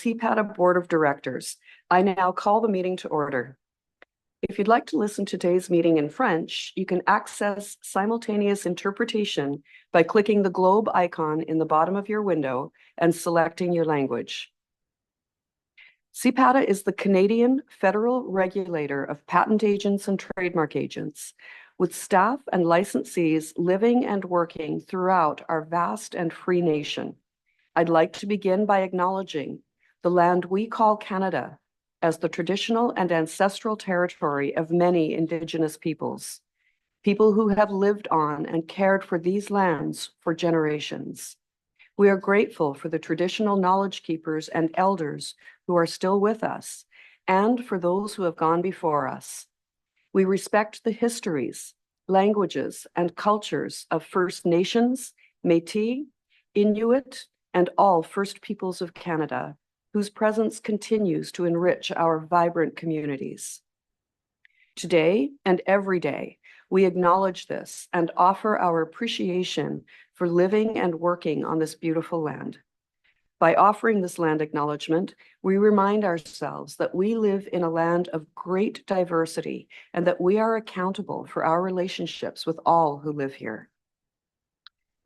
CPATA Board of Directors. I now call the meeting to order. If you'd like to listen to today's meeting in French, you can access simultaneous interpretation by clicking the globe icon in the bottom of your window and selecting your language. CPATA is the Canadian federal regulator of patent agents and trademark agents, with staff and licensees living and working throughout our vast and free nation. I'd like to begin by acknowledging the land we call Canada as the traditional and ancestral territory of many Indigenous peoples, people who have lived on and cared for these lands for generations. We are grateful for the traditional knowledge keepers and elders who are still with us, and for those who have gone before us. We respect the histories, languages, and cultures of First Nations, Métis, Inuit, and all First Peoples of Canada, whose presence continues to enrich our vibrant communities. Today and every day, we acknowledge this and offer our appreciation for living and working on this beautiful land. By offering this land acknowledgement, we remind ourselves that we live in a land of great diversity and that we are accountable for our relationships with all who live here.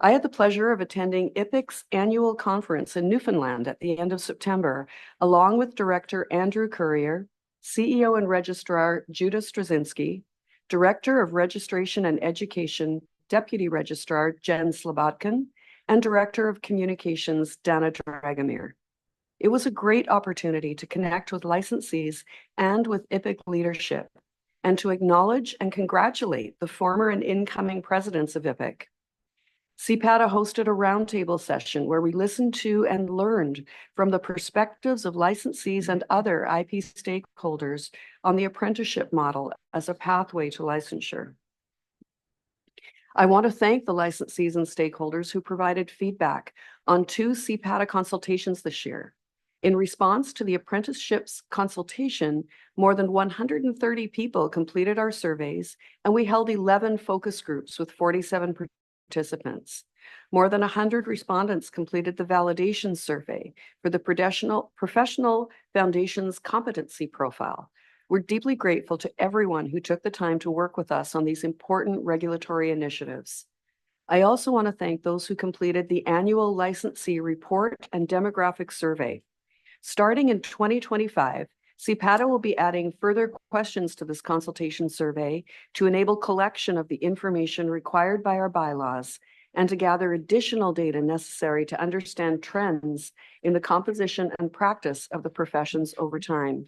I had the pleasure of attending IPIC's annual conference in Newfoundland at the end of September, along with Director Andrew Currier, CEO and Registrar Judah Straczynski, Director of Registration and Education, Deputy Registrar Jen Slobodkin, and Director of Communications Dana Dragomir. It was a great opportunity to connect with licensees and with IPIC leadership, and to acknowledge and congratulate the former and incoming presidents of IPIC. CPATA hosted a roundtable session where we listened to and learned from the perspectives of licensees and other IP stakeholders on the apprenticeship model as a pathway to licensure. I want to thank the licensees and stakeholders who provided feedback on 2 CPATA consultations this year. In response to the apprenticeships consultation, more than 130 people completed our surveys, and we held 11 focus groups with 47 participants. More than 100 respondents completed the validation survey for the professional foundation's competency profile. We're deeply grateful to everyone who took the time to work with us on these important regulatory initiatives. I also want to thank those who completed the annual licensee report and demographic survey. Starting in 2025, CPATA will be adding further questions to this consultation survey to enable collection of the information required by our bylaws and to gather additional data necessary to understand trends in the composition and practice of the professions over time.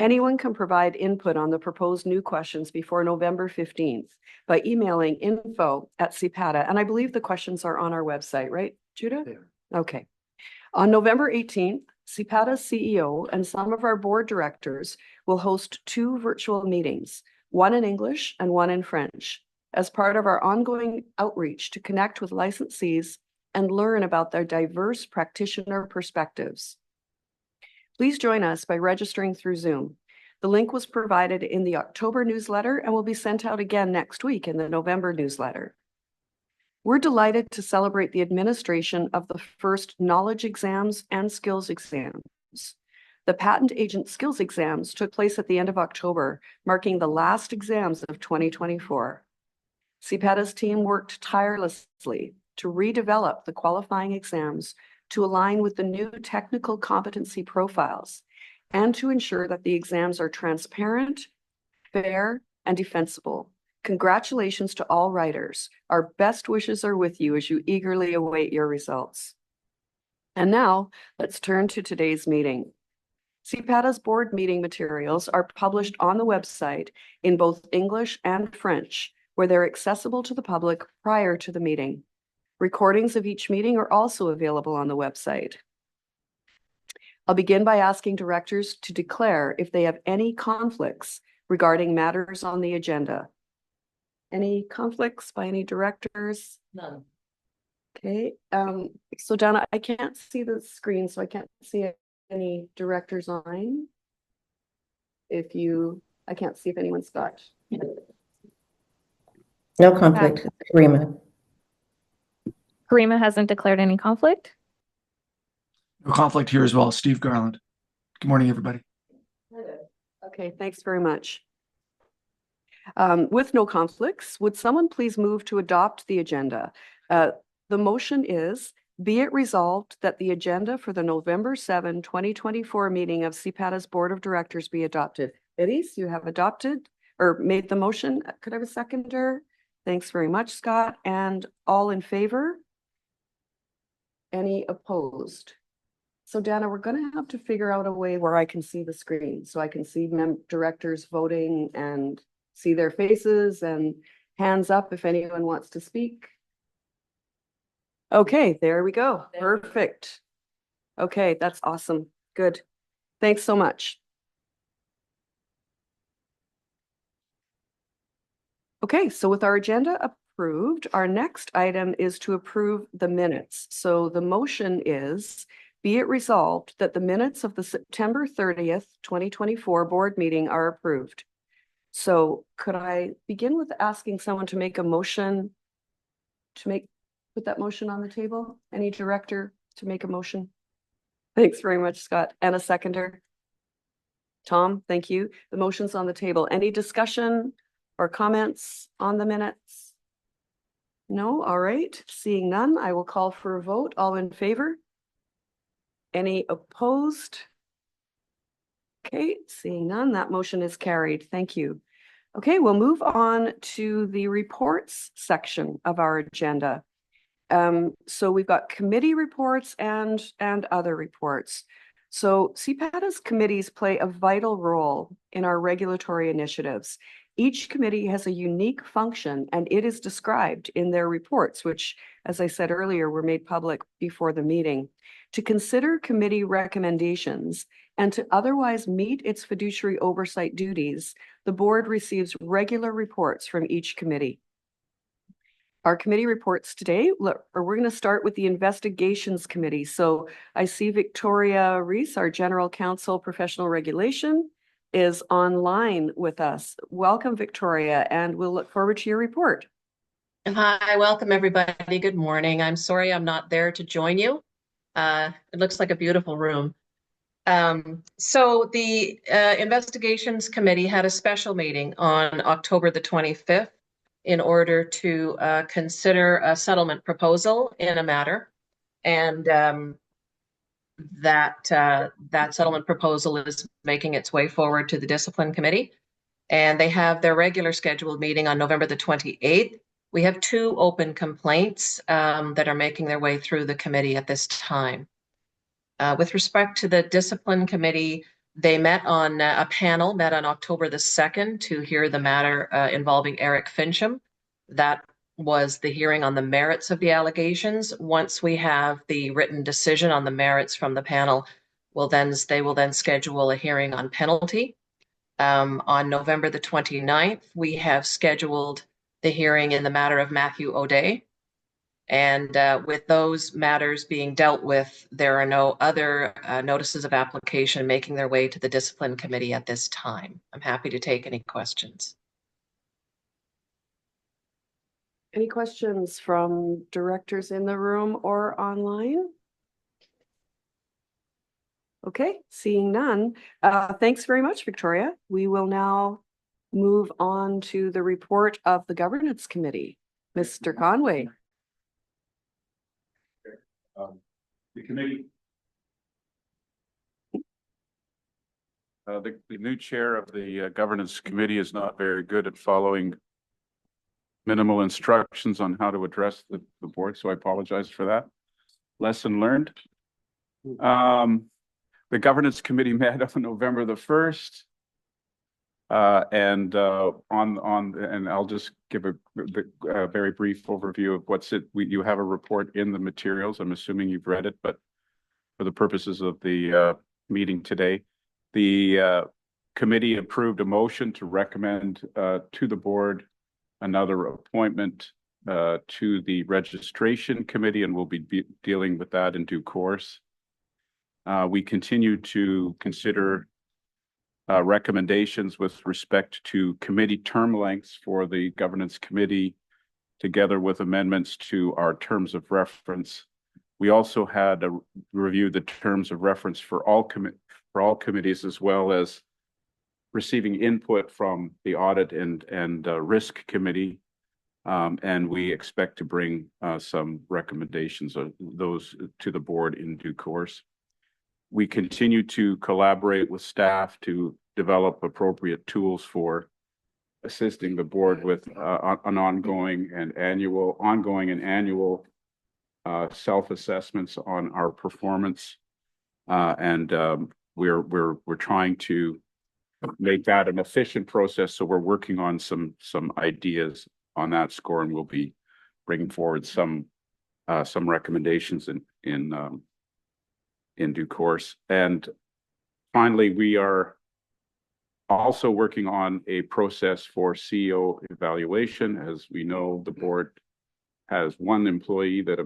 Anyone can provide input on the proposed new questions before November 15th by emailing info@CPATA, and I believe the questions are on our website, right, Judah? Yeah. Okay. On November 18th, CPATA's CEO and some of our board directors will host 2 virtual meetings, one in English and one in French, as part of our ongoing outreach to connect with licensees and learn about their diverse practitioner perspectives. Please join us by registering through Zoom. The link was provided in the October newsletter and will be sent out again next week in the November newsletter. We're delighted to celebrate the administration of the first knowledge exams and skills exams. The patent agent skills exams took place at the end of October, marking the last exams of 2024. CPATA's team worked tirelessly to redevelop the qualifying exams to align with the new technical competency profiles and to ensure that the exams are transparent, fair, and defensible. Congratulations to all writers. Our best wishes are with you as you eagerly await your results. And now, let's turn to today's meeting. CPATA's board meeting materials are published on the website in both English and French, where they're accessible to the public prior to the meeting. Recordings of each meeting are also available on the website. I'll begin by asking directors to declare if they have any conflicts regarding matters on the agenda. Any conflicts by any directors? None. Okay, so Donna, I can't see the screen, so I can't see any directors on. I can't see if anyone's got. No conflict. Karima. Karima hasn't declared any conflict. No conflict here as well. Steve Garland. Good morning, everybody. Okay, thanks very much. With no conflicts, would someone please move to adopt the agenda? The motion is, be it resolved that the agenda for the November 7, 2024 meeting of CPATA's Board of Directors be adopted. Elise, you have adopted or made the motion. Could I have a seconder? Thanks very much, Scott. And all in favor? Any opposed? So Dana, we're going to have to figure out a way where I can see the screen so I can see directors voting and see their faces and hands up if anyone wants to speak. Okay, there we go. Perfect. Okay, that's awesome. Good. Thanks so much. Okay, so with our agenda approved, our next item is to approve the minutes. So the motion is, be it resolved that the minutes of the September 30th, 2024 board meeting are approved. So could I begin with asking someone to make a motion to put that motion on the table? Any director to make a motion? Thanks very much, Scott. And a seconder? Tom, thank you. The motion's on the table. Any discussion or comments on the minutes? No? All right. Seeing none, I will call for a vote. All in favor? Any opposed? Okay, seeing none, that motion is carried. Thank you. Okay, we'll move on to the reports section of our agenda. So we've got committee reports and other reports. So CPATA's committees play a vital role in our regulatory initiatives. Each committee has a unique function and it is described in their reports, which, as I said earlier, were made public before the meeting. To consider committee recommendations and to otherwise meet its fiduciary oversight duties, the board receives regular reports from each committee. Our committee reports today, we're going to start with the Investigations Committee. So I see Victoria Reese, our General Counsel, Professional Regulation, is online with us. Welcome, Victoria, and we'll look forward to your report. Hi, welcome everybody. Good morning. I'm sorry I'm not there to join you. It looks like a beautiful room. So the Investigations Committee had a special meeting on October the 25th in order to consider a settlement proposal in a matter. And that settlement proposal is making its way forward to the Discipline Committee. And they have their regular scheduled meeting on November the 28th. We have 2 open complaints that are making their way through the committee at this time. With respect to the Discipline Committee, they met on a panel, met on October the 2nd to hear the matter involving Eric Fincham. That was the hearing on the merits of the allegations. Once we have the written decision on the merits from the panel, they will then schedule a hearing on penalty. On November the 29th, we have scheduled the hearing in the matter of Matthew O'Day. And with those matters being dealt with, there are no other notices of application making their way to the Discipline Committee at this time. I'm happy to take any questions. Any questions from directors in the room or online? Okay, seeing none. Thanks very much, Victoria. We will now move on to the report of the Governance Committee. Mr. Conway. The committee, the new chair of the Governance Committee is not very good at following minimal instructions on how to address the board, so I apologize for that. Lesson learned. The Governance Committee met on November the 1st. And I'll just give a very brief overview of what's it. You have a report in the materials. I'm assuming you've read it, but for the purposes of the meeting today, the committee approved a motion to recommend to the board another appointment to the Registration Committee, and we'll be dealing with that in due course. We continue to consider recommendations with respect to committee term lengths for the Governance Committee, together with amendments to our terms of reference, We also had a review the terms of reference for all committees, as well as receiving input from the audit and risk committee. And we expect to bring some recommendations of those to the board in due course. We continue to collaborate with staff to develop appropriate tools for assisting the board with an ongoing and annual self-assessments on our performance, and we're trying to make that an efficient process. So we're working on some ideas on that score, and we'll be bringing forward some recommendations in due course. And finally, we are also working on a process for CEO evaluation. As we know, the board has one employee that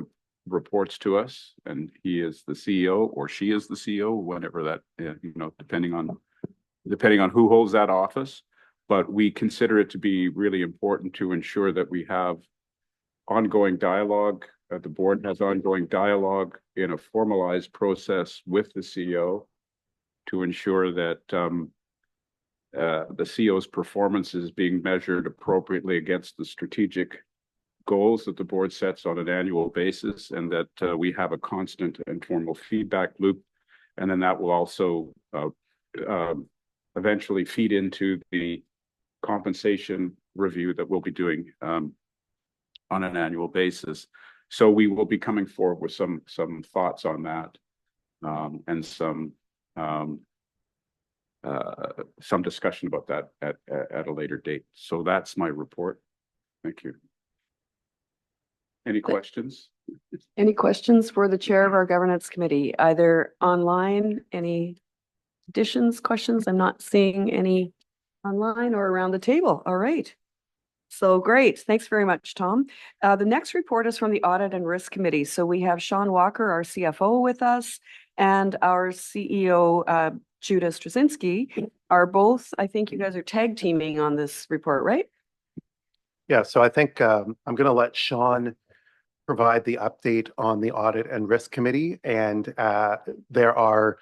reports to us, and he is the CEO, or she is the CEO, whatever that, depending on who holds that office. But we consider it to be really important to ensure that we have ongoing dialogue. The board has ongoing dialogue in a formalized process with the CEO to ensure that the CEO's performance is being measured appropriately against the strategic goals that the board sets on an annual basis, and that we have a constant and formal feedback loop. And then that will also eventually feed into the compensation review that we'll be doing on an annual basis. So we will be coming forward with some thoughts on that, and some discussion about that at a later date. So that's my report. Thank you. Any questions? Any questions for the chair of our governance committee, either online? Any additions, questions? I'm not seeing any online or around the table. All right. So great. Thanks very much, Tom. The next report is from the Audit and Risk Committee. So we have Sean Walker, our CFO, with us, and our CEO, Judah Straczynski, are both, I think you guys are tag teaming on this report, right? Yeah, so I think I'm going to let Sean provide the update on the Audit and Risk Committee, and there are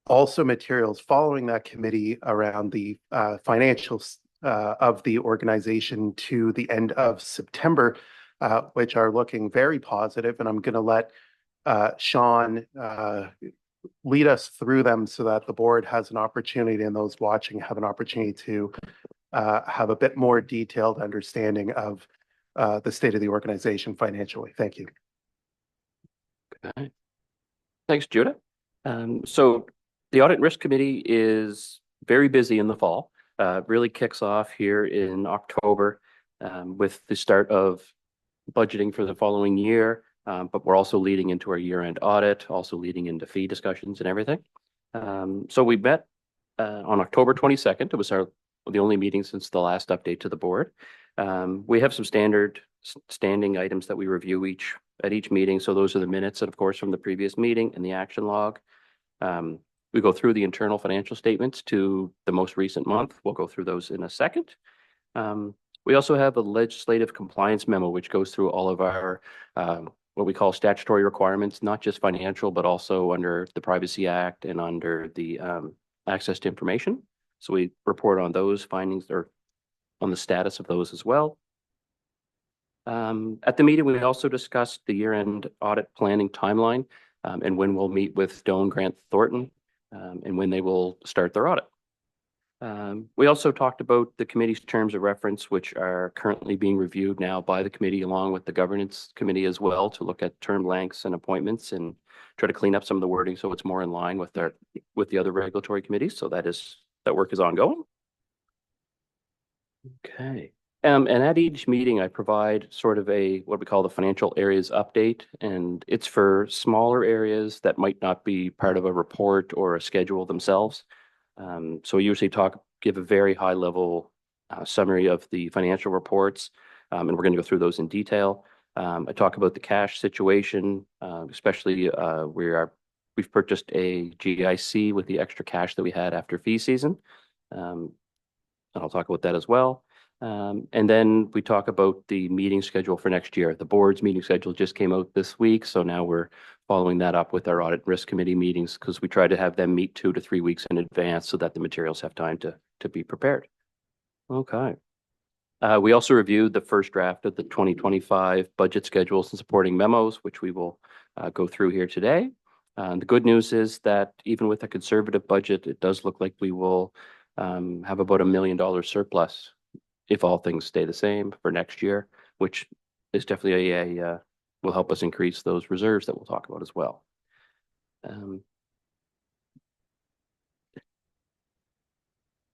also materials following that committee around the financials of the organization to the end of September, which are looking very positive. And I'm going to let Sean lead us through them so that the board has an opportunity, and those watching have an opportunity to have a bit more detailed understanding of the state of the organization financially. Thank you. Okay. Thanks, Judah. So the Audit and Risk Committee is very busy in the fall. Really kicks off here in October with the start of budgeting for the following year, but we're also leading into our year-end audit, also leading into fee discussions and everything. So we met on October 22nd. It was the only meeting since the last update to the board. We have some standing items that we review at each meeting. So those are the minutes, and of course, from the previous meeting and the action log. We go through the internal financial statements to the most recent month. We'll go through those in a second. We also have a legislative compliance memo, which goes through all of our what we call statutory requirements, not just financial, but also under the Privacy Act and under the access to information. So we report on those findings, or on the status of those as well. At the meeting, we also discussed the year-end audit planning timeline, and when we'll meet with Doane Grant Thornton, and when they will start their audit. We also talked about the committee's terms of reference, which are currently being reviewed now by the committee, along with the governance committee as well, to look at term lengths and appointments and try to clean up some of the wording so it's more in line with the other regulatory committees. So that work is ongoing. Okay. And at each meeting, I provide sort of what we call the financial areas update, and it's for smaller areas that might not be part of a report or a schedule themselves. So we usually give a very high level summary of the financial reports, and we're going to go through those in detail. I talk about the cash situation, especially we've purchased a GIC with the extra cash that we had after fee season. And I'll talk about that as well. And then we talk about the meeting schedule for next year. The board's meeting schedule just came out this week, so now we're following that up with our audit and risk committee meetings, because we try to have them meet 2 to 3 weeks in advance so that the materials have time to be prepared. Okay. We also reviewed the first draft of the 2025 budget schedules and supporting memos, which we will go through here today. The good news is that even with a conservative budget, it does look like we will have about $1 million surplus if all things stay the same for next year, which is definitely will help us increase those reserves that we'll talk about as well.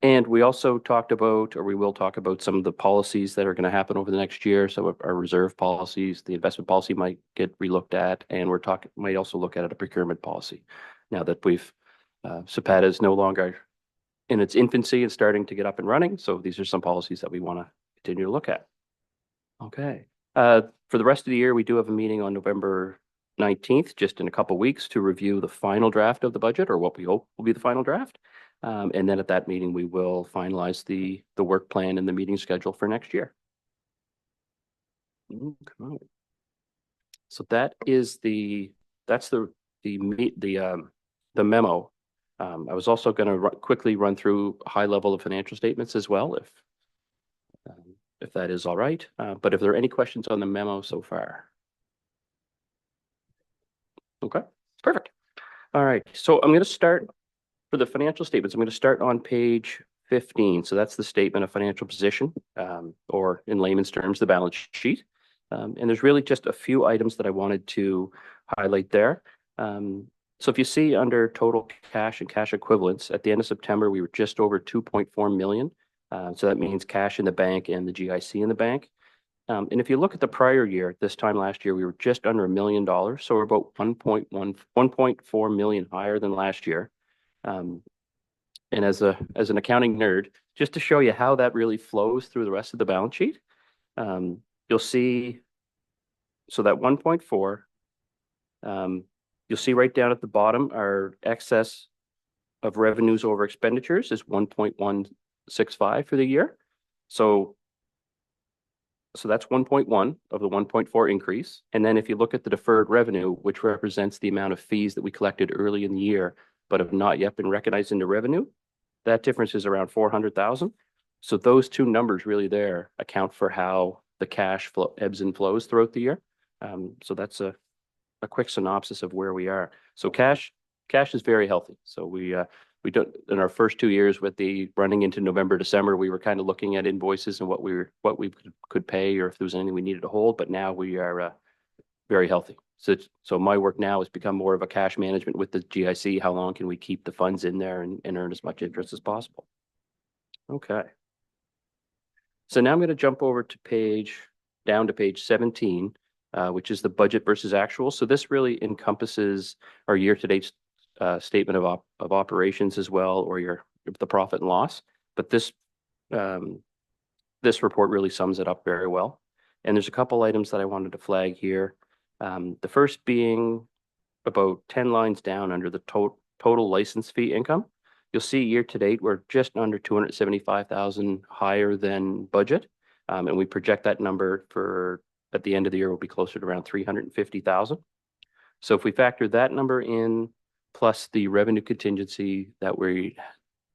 And we also talked about, or we will talk about, some of the policies that are going to happen over the next year. So our reserve policies, the investment policy might get relooked at, and might also look at a procurement policy. Now that CPATA is no longer in its infancy and starting to get up and running. So these are some policies that we want to continue to look at. Okay. For the rest of the year, we do have a meeting on November 19th, just in a couple of weeks, to review the final draft of the budget, or what we hope will be the final draft. And then at that meeting, we will finalize the work plan and the meeting schedule for next year. Okay. So that's the memo. I was also going to quickly run through a high level of financial statements as well, if that is all right. But if there are any questions on the memo so far. Okay, perfect. All right, so I'm going to start for the financial statements. I'm going to start on page 15. So that's the statement of financial position, or in layman's terms, the balance sheet. And there's really just a few items that I wanted to highlight there. So if you see under total cash and cash equivalents, at the end of September, we were just over 2.4 million. So that means cash in the bank and the GIC in the bank. And if you look at the prior year, this time last year, we were just under $1 million. So we're about 1.4 million higher than last year. And as an accounting nerd, just to show you how that really flows through the rest of the balance sheet, you'll see, so that 1.4, you'll see right down at the bottom, our excess of revenues over expenditures is 1.165 for the year. So that's 1.1 of the 1.4 increase. And then if you look at the deferred revenue, which represents the amount of fees that we collected early in the year, but have not yet been recognized into revenue, that difference is around 400,000. So those two numbers really there account for how the cash flow ebbs and flows throughout the year. So that's a quick synopsis of where we are. So cash is very healthy. So we don't, in our first 2 years with the running into November, December, we were kind of looking at invoices and what we could pay, or if there was anything we needed to hold, but now we are very healthy. So my work now has become more of a cash management with the GIC. How long can we keep the funds in there and earn as much interest as possible? Okay. So now I'm going to jump over to down to page 17, which is the budget versus actual. So this really encompasses our year-to-date statement of operations as well, or the profit and loss. But this report really sums it up very well. And there's a couple items that I wanted to flag here. The first being about 10 lines down under the total license fee income. You'll see year to date, we're just under 275,000 higher than budget. And we project that number at the end of the year will be closer to around 350,000. So if we factor that number in, plus the revenue contingency that we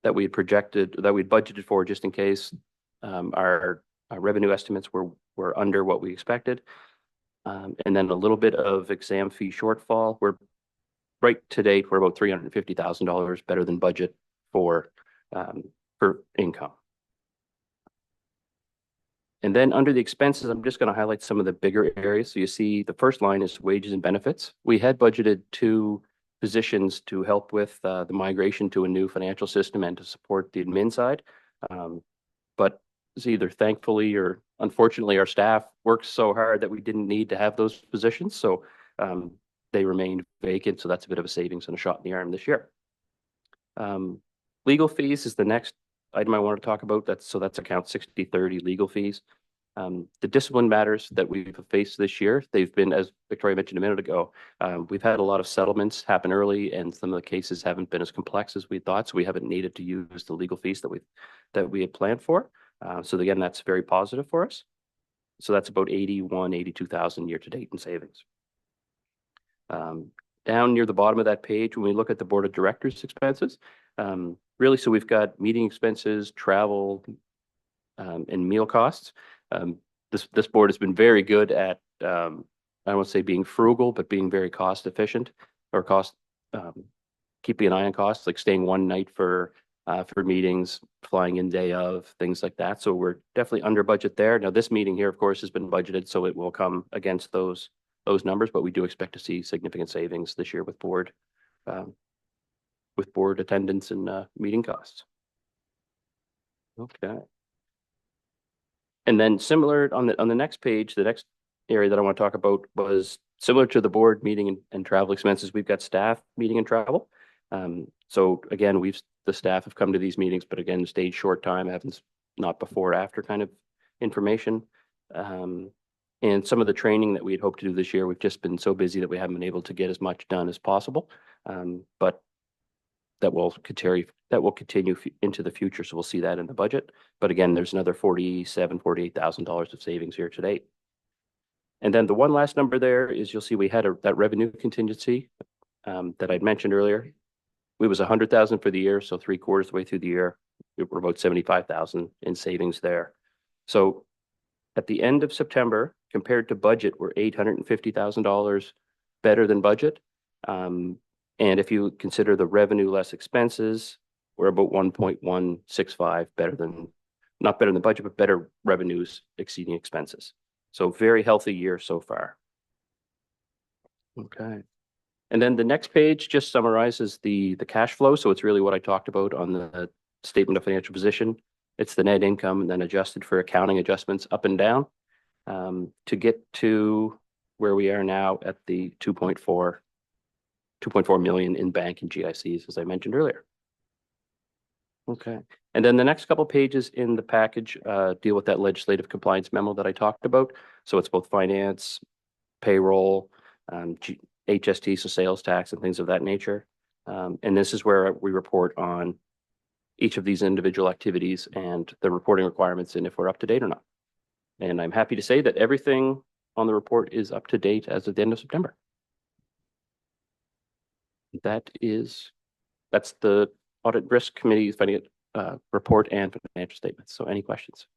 had projected, that we'd budgeted for just in case our revenue estimates were under what we expected. And then a little bit of exam fee shortfall. We're right to date, we're about $350,000 better than budget for income. And then under the expenses, I'm just going to highlight some of the bigger areas. So you see the first line is wages and benefits. We had budgeted 2 positions to help with the migration to a new financial system and to support the admin side. But it's either thankfully or unfortunately, our staff worked so hard that we didn't need to have those positions. So they remained vacant. So that's a bit of a savings and a shot in the arm this year. Legal fees is the next item I want to talk about. That's account 6030 legal fees. The discipline matters that we've faced this year, they've been, as Victoria mentioned a minute ago, we've had a lot of settlements happen early, and some of the cases haven't been as complex as we thought, so we haven't needed to use the legal fees that we had planned for. So again, that's very positive for us. So that's about 82,000 year to date in savings. down near the bottom of that page, when we look at the board of directors expenses, really, so we've got meeting expenses, travel, and meal costs. This board has been very good at, I don't want to say being frugal, but being very cost efficient or keeping an eye on costs, like staying one night for meetings, flying in day of, things like that. So we're definitely under budget there. Now, this meeting here, of course, has been budgeted, so it will come against those numbers, but we do expect to see significant savings this year with board attendance and meeting costs. Okay. And then similar on the next page, the next area that I want to talk about was similar to the board meeting and travel expenses. We've got staff meeting and travel. So again, the staff have come to these meetings, but again, stayed short time, happens not before or after kind of information. And some of the training that we had hoped to do this year, we've just been so busy that we haven't been able to get as much done as possible. But that will continue into the future. So we'll see that in the budget. But again, there's another $48,000 of savings here to date. And then the one last number there is, you'll see we had that revenue contingency that I'd mentioned earlier. It was 100,000 for the year, so 3/4 of the way through the year, we were about 75,000 in savings there. So at the end of September, compared to budget, we're $850,000 better than budget. And if you consider the revenue less expenses, we're about 1.165 not better than budget, but better revenues exceeding expenses. So very healthy year so far. Okay. And then the next page just summarizes the cash flow. So it's really what I talked about on the statement of financial position. It's the net income and then adjusted for accounting adjustments up and down to get to where we are now at the 2.4 million in bank and GICs, as I mentioned earlier. Okay. And then the next couple pages in the package deal with that legislative compliance memo that I talked about. So it's both finance, payroll, HST, so sales tax and things of that nature. And this is where we report on each of these individual activities and the reporting requirements and if we're up to date or not. And I'm happy to say that everything on the report is up to date as of the end of September. That's the Audit Risk Committee report and financial statements. So any questions?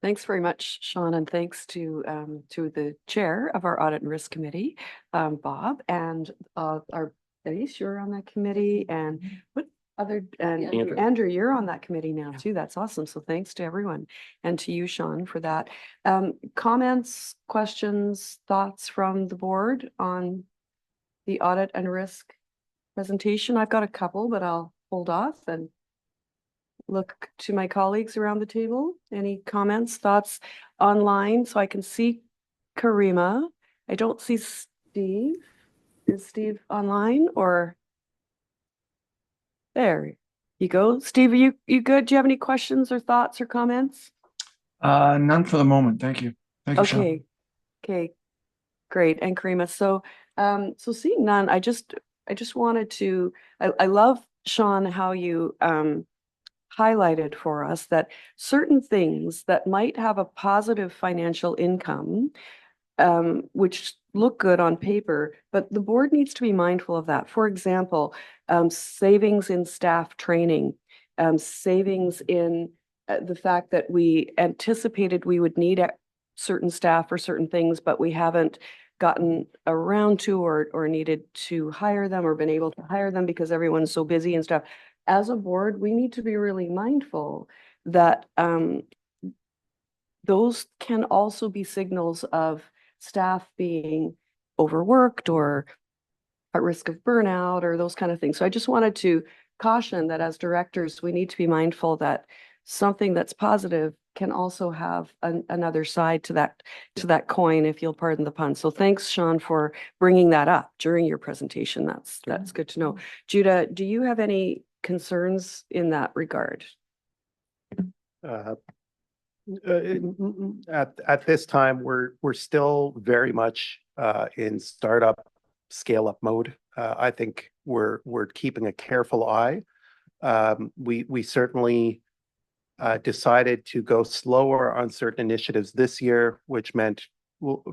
Thanks very much, Sean, and thanks to the chair of our Audit and Risk Committee, Bob, and our Denise, you're on that committee, and Andrew, you're on that committee now too. That's awesome. So thanks to everyone and to you, Sean, for that. Comments, questions, thoughts from the board on the audit and risk presentation? I've got a couple, but I'll hold off and look to my colleagues around the table. Any comments, thoughts online? So I can see Karima. I don't see Steve. Is Steve online or? There you go. Steve, are you good? Do you have any questions or thoughts or comments? None for the moment. Thank you. Thank you, Sean. Okay. Okay. Great. And Karima. So seeing none, I just wanted to, I love, Sean, how you highlighted for us that certain things that might have a positive financial income, which look good on paper, but the board needs to be mindful of that. For example, savings in staff training, savings in the fact that we anticipated we would need certain staff for certain things, but we haven't gotten around to or needed to hire them or been able to hire them because everyone's so busy and stuff. As a board, we need to be really mindful that those can also be signals of staff being overworked or at risk of burnout or those kind of things. So I just wanted to caution that as directors, we need to be mindful that something that's positive can also have another side to that coin, if you'll pardon the pun. So thanks, Sean, for bringing that up during your presentation. That's good to know. Judah, do you have any concerns in that regard? At this time, we're still very much in startup, scale-up mode. I think we're keeping a careful eye. We certainly decided to go slower on certain initiatives this year, which meant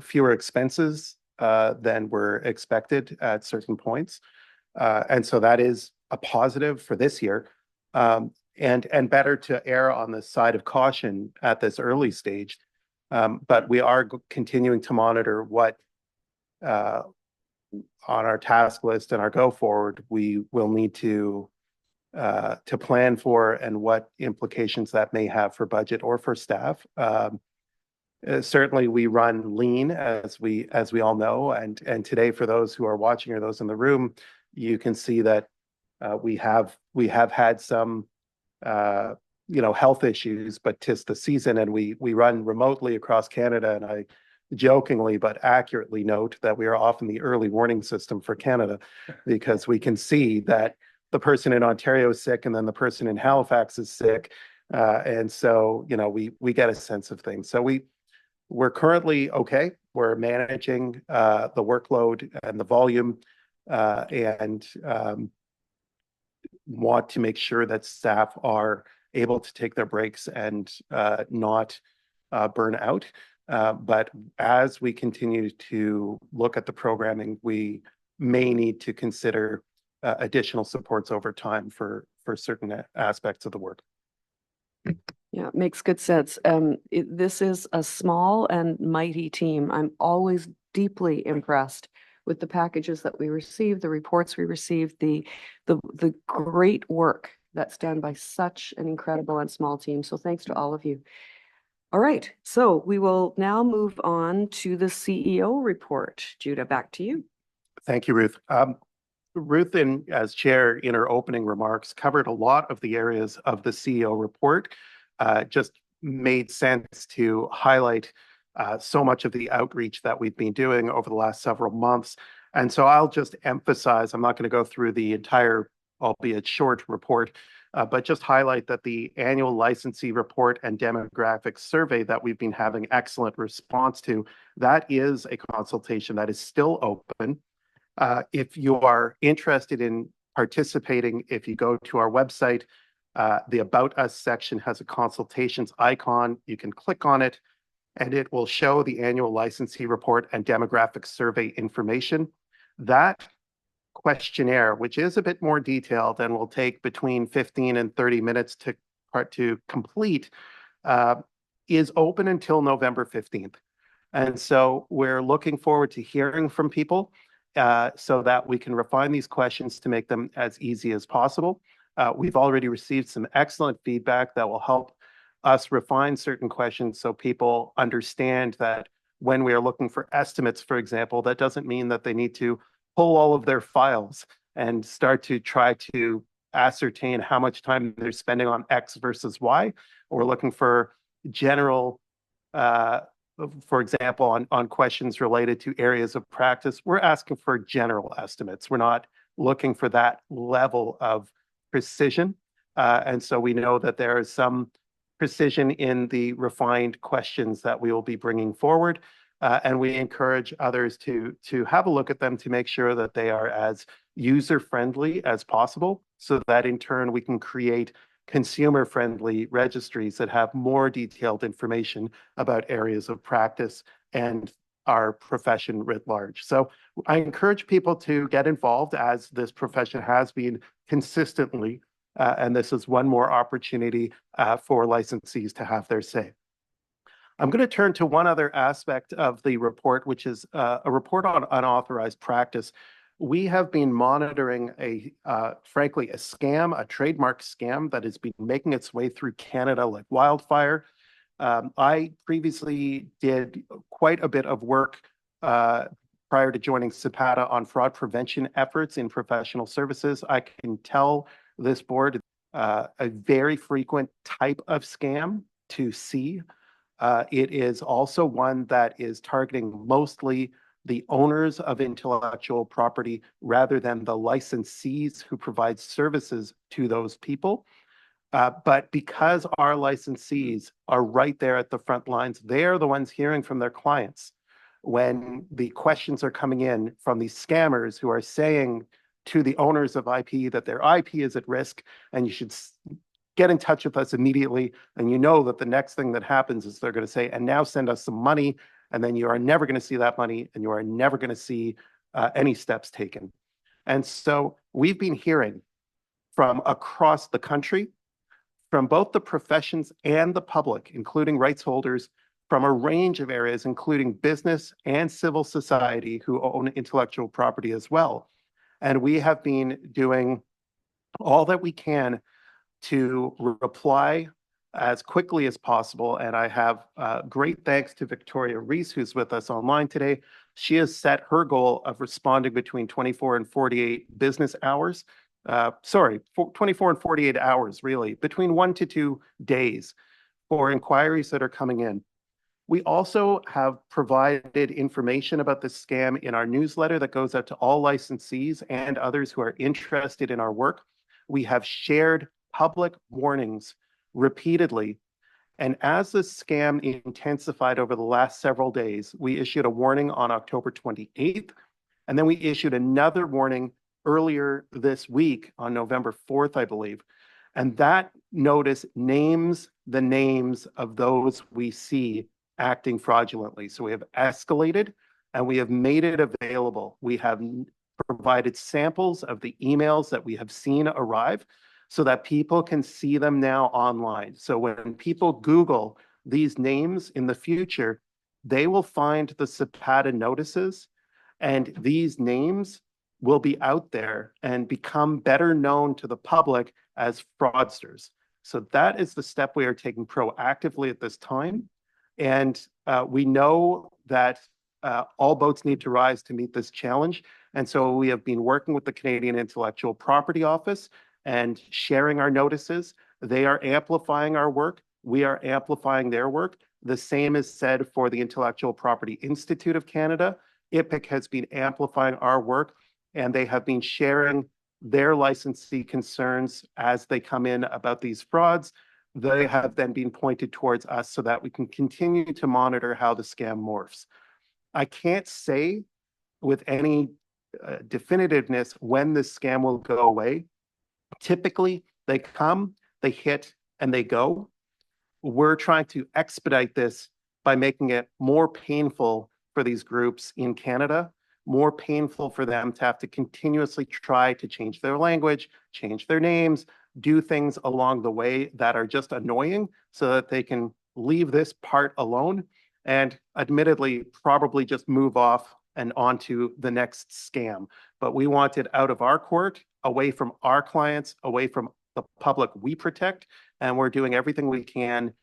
fewer expenses than were expected at certain points. And so that is a positive for this year. And better to err on the side of caution at this early stage. But we are continuing to monitor what on our task list and our go forward we will need to plan for, and what implications that may have for budget or for staff. Certainly we run lean, as we all know, and today, for those who are watching or those in the room, you can see that we have had some health issues, but 'tis the season, and we run remotely across Canada, and I jokingly but accurately note that we are often the early warning system for Canada, because we can see that the person in Ontario is sick and then the person in Halifax is sick. And so, we get a sense of things. So we're currently okay. We're managing the workload and the volume, and want to make sure that staff are able to take their breaks and not burn out. But as we continue to look at the programming, we may need to consider additional supports over time for certain aspects of the work. Yeah, it makes good sense. This is a small and mighty team. I'm always deeply impressed with the packages that we receive, the reports we receive, the great work that's done by such an incredible and small team. So thanks to all of you. All right, so we will now move on to the CEO report. Judah, back to you. Thank you, Ruth. Ruth, as chair, in her opening remarks, covered a lot of the areas of the CEO report. Just made sense to highlight so much of the outreach that we've been doing over the last several months. And so I'll just emphasize, I'm not going to go through the entire, albeit short, report, but just highlight that the annual licensee report and demographic survey that we've been having excellent response to, that is a consultation that is still open. If you are interested in participating, if you go to our website, the About Us section has a consultations icon. You can click on it, and it will show the annual licensee report and demographic survey information. That questionnaire, which is a bit more detailed and will take between 15 and 30 minutes to complete, is open until November 15th. And so we're looking forward to hearing from people so that we can refine these questions to make them as easy as possible. We've already received some excellent feedback that will help us refine certain questions so people understand that when we are looking for estimates, for example, that doesn't mean that they need to pull all of their files and start to try to ascertain how much time they're spending on X versus Y. We're looking for general, for example, on questions related to areas of practice. We're asking for general estimates. We're not looking for that level of precision. And so we know that there is some precision in the refined questions that we will be bringing forward. And we encourage others to have a look at them to make sure that they are as user-friendly as possible, so that in turn we can create consumer-friendly registries that have more detailed information about areas of practice and our profession writ large. So I encourage people to get involved, as this profession has been consistently, and this is one more opportunity for licensees to have their say. I'm going to turn to one other aspect of the report, which is a report on unauthorized practice. We have been monitoring frankly, a trademark scam that has been making its way through Canada like wildfire. I previously did quite a bit of work prior to joining CPATA on fraud prevention efforts in professional services. I can tell this board a very frequent type of scam to see. It is also one that is targeting mostly the owners of intellectual property rather than the licensees who provide services to those people. But because our licensees are right there at the front lines, they're the ones hearing from their clients when the questions are coming in from these scammers who are saying to the owners of IP that their IP is at risk and you should get in touch with us immediately. And you know that the next thing that happens is they're going to say, and now send us some money, and then you are never going to see that money, and you are never going to see any steps taken. And so we've been hearing from across the country, from both the professions and the public, including rights holders from a range of areas, including business and civil society who own intellectual property as well. And we have been doing all that we can to reply as quickly as possible. And I have great thanks to Victoria Reese, who's with us online today. She has set her goal of responding between 24 and 48 business hours. 24 and 48 hours, really, between 1 to 2 days for inquiries that are coming in. We also have provided information about this scam in our newsletter that goes out to all licensees and others who are interested in our work. We have shared public warnings repeatedly. And as the scam intensified over the last several days, we issued a warning on October 28th, and then we issued another warning earlier this week on November 4th, I believe. And that notice names the names of those we see acting fraudulently. So we have escalated and we have made it available. We have provided samples of the emails that we have seen arrive so that people can see them now online. So when people Google these names in the future, they will find the CPATA notices, and these names will be out there and become better known to the public as fraudsters. So that is the step we are taking proactively at this time. And we know that all boats need to rise to meet this challenge. And so we have been working with the Canadian Intellectual Property Office and sharing our notices. They are amplifying our work. We are amplifying their work. The same is said for the Intellectual Property Institute of Canada. IPIC has been amplifying our work, and they have been sharing their licensee concerns as they come in about these frauds. They have then been pointed towards us so that we can continue to monitor how the scam morphs. I can't say with any definitiveness when this scam will go away. Typically, they come, they hit, and they go. We're trying to expedite this by making it more painful for these groups in Canada, more painful for them to have to continuously try to change their language, change their names, do things along the way that are just annoying so that they can leave this part alone and admittedly probably just move off and onto the next scam. But we want it out of our court, away from our clients, away from the public we protect, and we're doing everything we can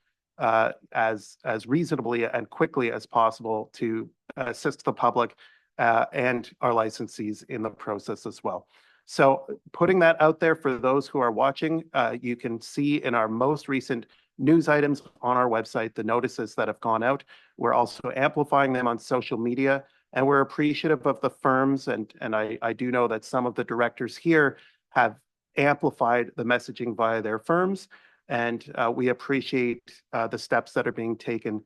as reasonably and quickly as possible to assist the public and our licensees in the process as well. So putting that out there for those who are watching, you can see in our most recent news items on our website, the notices that have gone out. We're also amplifying them on social media, and we're appreciative of the firms. And I do know that some of the directors here have amplified the messaging via their firms. And we appreciate the steps that are being taken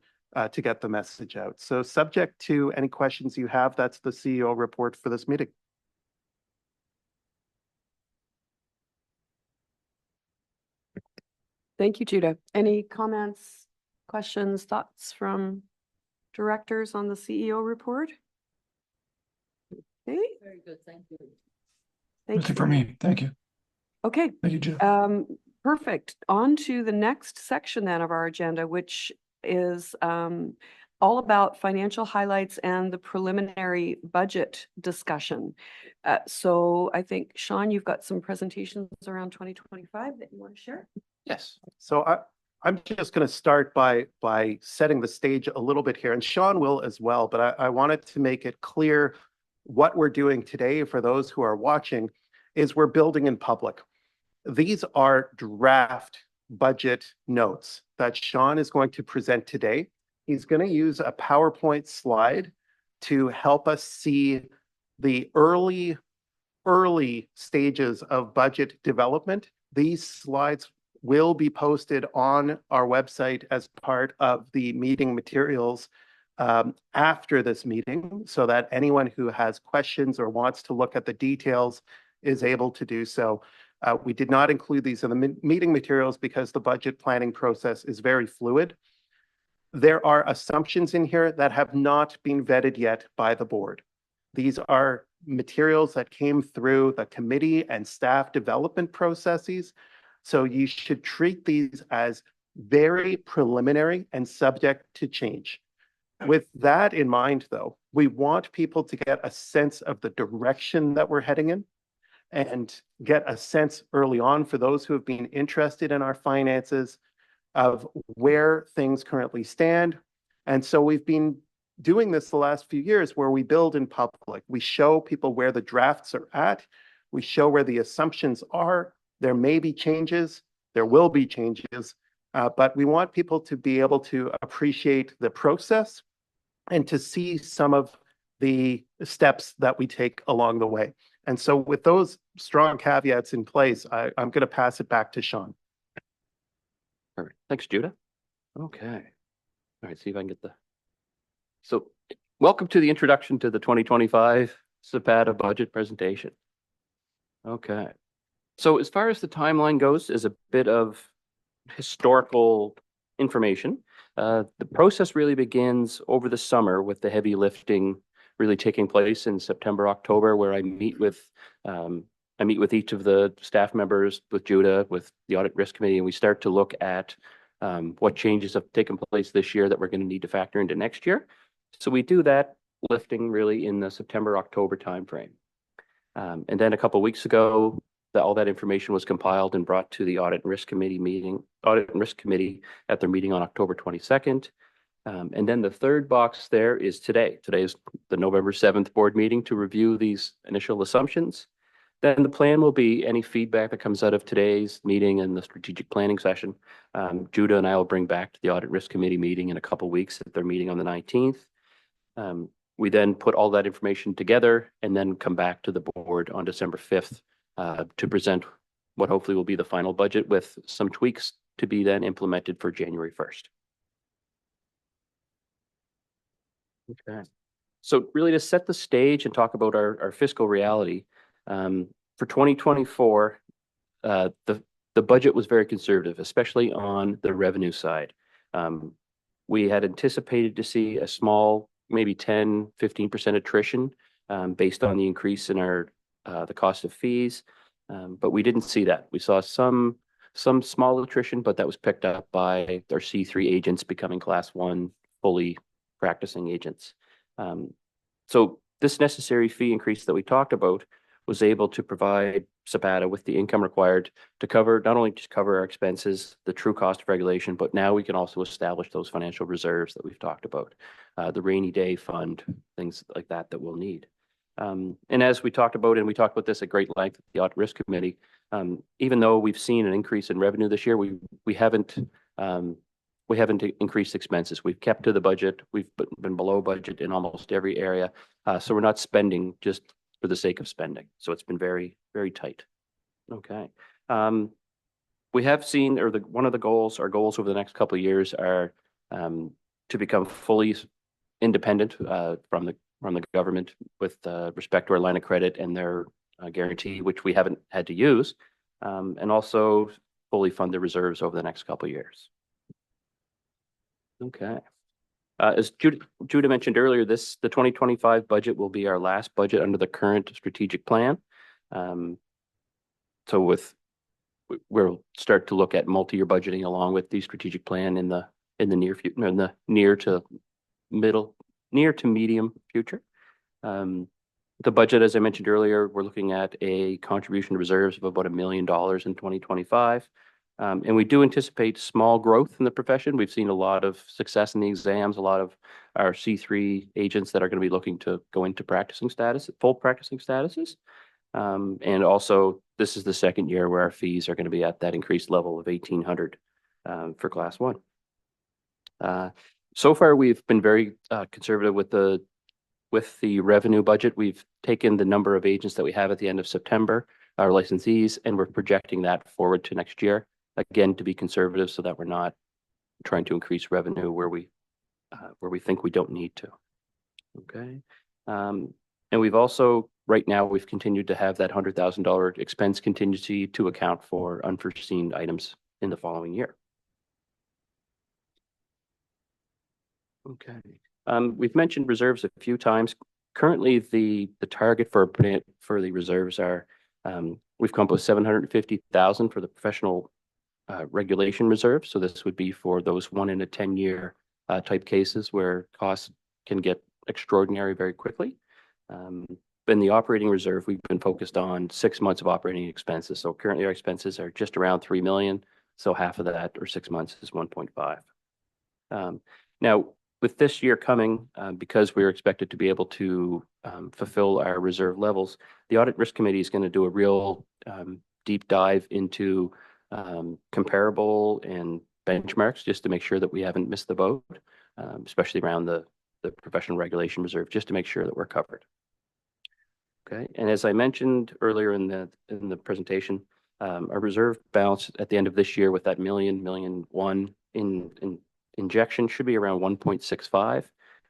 to get the message out. So subject to any questions you have, that's the CEO report for this meeting. Thank you, Judah. Any comments, questions, thoughts from directors on the CEO report? Okay. Very good, thank you. Thank Nothing you. for me. Thank you. Okay. Thank you, Judah. Perfect. On to the next section then of our agenda, which is all about financial highlights and the preliminary budget discussion. So I think, Sean, you've got some presentations around 2025 that you want to share? Yes. So I'm just going to start by setting the stage a little bit here, and Sean will as well, but I wanted to make it clear what we're doing today for those who are watching is we're building in public. These are draft budget notes that Sean is going to present today. He's going to use a PowerPoint slide to help us see the early stages of budget development. These slides will be posted on our website as part of the meeting materials after this meeting, so that anyone who has questions or wants to look at the details is able to do so. We did not include these in the meeting materials because the budget planning process is very fluid. there are assumptions in here that have not been vetted yet by the board. These are materials that came through the committee and staff development processes. So you should treat these as very preliminary and subject to change. With that in mind, though, we want people to get a sense of the direction that we're heading in and get a sense early on for those who have been interested in our finances of where things currently stand. And so we've been doing this the last few years where we build in public. We show people where the drafts are at. We show where the assumptions are. There may be changes. There will be changes. But we want people to be able to appreciate the process and to see some of the steps that we take along the way. And so with those strong caveats in place, I'm going to pass it back to Sean. Perfect. Thanks, Judah. Okay. All right, see if I can get so welcome to the introduction to the 2025 CPATA budget presentation. Okay. So as far as the timeline goes, is a bit of historical information. The process really begins over the summer with the heavy lifting really taking place in September, October, where I meet with each of the staff members, with Judah, with the Audit Risk Committee, and we start to look at what changes have taken place this year that we're going to need to factor into next year. So we do that lifting really in the September, October timeframe. And then a couple of weeks ago, all that information was compiled and brought to the Audit and Risk Committee at their meeting on October 22nd. And then the third box there is today. Today is the November 7th board meeting to review these initial assumptions. Then the plan will be any feedback that comes out of today's meeting and the strategic planning session. Judah and I will bring back to the Audit Risk Committee meeting in a couple of weeks at their meeting on the 19th. We then put all that information together and then come back to the board on December 5th to present what hopefully will be the final budget with some tweaks to be then implemented for January 1st. Okay. So really to set the stage and talk about our fiscal reality, for 2024, the budget was very conservative, especially on the revenue side. We had anticipated to see a small, maybe 10, 15% attrition based on the increase in the cost of fees, but we didn't see that. We saw some small attrition, but that was picked up by our C3 agents becoming Class 1 fully practicing agents. So this necessary fee increase that we talked about was able to provide CPATA with the income required to cover, not only just cover our expenses, the true cost of regulation, but now we can also establish those financial reserves that we've talked about, the rainy day fund, things like that we'll need. And as we talked about, and we talked about this at great length at the Audit Risk Committee, even though we've seen an increase in revenue this year, we haven't increased expenses. We've kept to the budget. We've been below budget in almost every area. So we're not spending just for the sake of spending. So it's been very, very tight. Okay. We have seen, or one of the goals, our goals over the next couple of years are to become fully independent from the government with respect to our line of credit and their guarantee, which we haven't had to use, and also fully fund the reserves over the next couple of years. Okay. As Judah mentioned earlier, the 2025 budget will be our last budget under the current strategic plan. So we'll start to look at multi-year budgeting along with the strategic plan in the near future, in the near to medium future. The budget, as I mentioned earlier, we're looking at a contribution to reserves of about $1 million in 2025. And we do anticipate small growth in the profession. We've seen a lot of success in the exams, a lot of our C3 agents that are going to be looking to go into full practicing statuses. And also, this is the second year where our fees are going to be at that increased level of $1,800 for Class 1. So far, we've been very conservative with the revenue budget. We've taken the number of agents that we have at the end of September, our licensees, and we're projecting that forward to next year. Again, to be conservative so that we're not trying to increase revenue where we think we don't need to. Okay. And we've also, right now, we've continued to have that $100,000 expense contingency to account for unforeseen items in the following year. Okay. We've mentioned reserves a few times. Currently, the target for the reserves are we've come up with 750,000 for the professional regulation reserve. So this would be for those 1 in a 10-year type cases where costs can get extraordinary very quickly. In the operating reserve, we've been focused on 6 months of operating expenses. So currently our expenses are just around 3 million. So half of that, or 6 months, is 1.5. Now, with this year coming, because we're expected to be able to fulfill our reserve levels, the Audit Risk Committee is going to do a real deep dive into comparable and benchmarks just to make sure that we haven't missed the boat, especially around the professional regulation reserve, just to make sure that we're covered. Okay, and as I mentioned earlier in the presentation, our reserve balance at the end of this year with that million one in injection should be around 1.65.